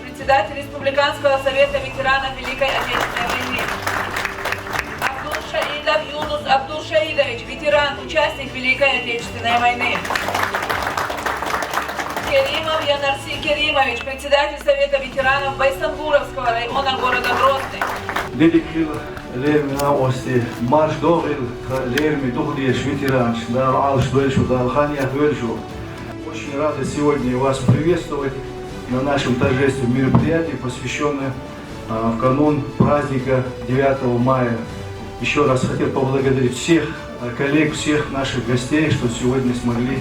Председатель Республиканского совета ветеранов Великой Отечественной войны. Абдул-Шаидов Юнус Абдул-Шаидович, ветеран, участник Великой Отечественной войны. Керимов Янарси Керимович, председатель совета ветеранов Байсангуровского района города Грозный. Дедикил Лерми Наости, Марш Догил, Лерми Духдеш, ветеран, Дар Алш Дольшу, Дар Ханьях Вельшу. Очень рады сегодня вас приветствовать на нашем торжественном мероприятии, посвященном в канун праздника 9 мая. Еще раз хотел поблагодарить всех коллег, всех наших гостей, что сегодня смогли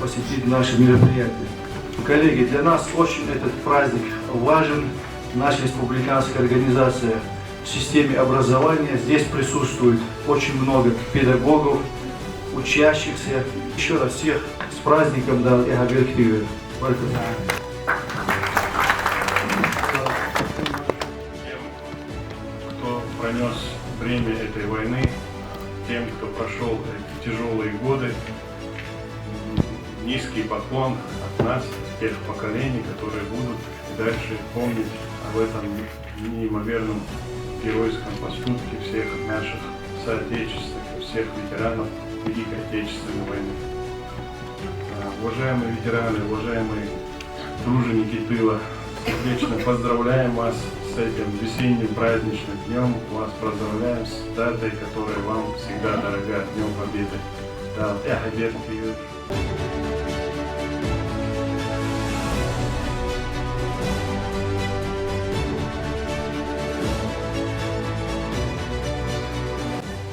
посетить наше мероприятие. Коллеги, для нас очень этот праздник важен. Наша республиканская организация в системе образования. Здесь присутствует очень много педагогов, учащихся. Еще раз всех с праздником, да, я говорю. Пронес бремя этой войны, тем, кто прошел эти тяжелые годы. Низкий поклон от нас, тех поколений, которые будут и дальше помнить об этом неимоверном геройском поступке всех наших соотечественников, всех ветеранов Великой Отечественной войны. Уважаемые ветераны, уважаемые труженики тыла, сердечно поздравляем вас с этим весенним праздничным днем. Вас поздравляем с датой, которая вам всегда дорога, Днем Победы. Да,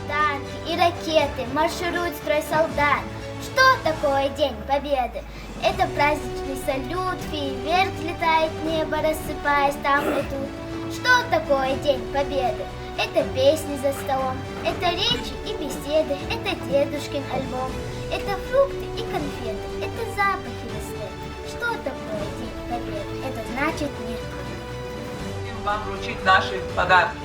Танки и ракеты маршируют строй солдат. Что такое День Победы? Это праздничный салют, фейерверк летает в небо, рассыпаясь там летут. Что такое День Победы? Это песни за столом, это речи и беседы, это дедушкин альбом, это фрукты и конфеты, это запахи весны. Что такое День Победы? Это значит мир. Вам вручить наши подарки.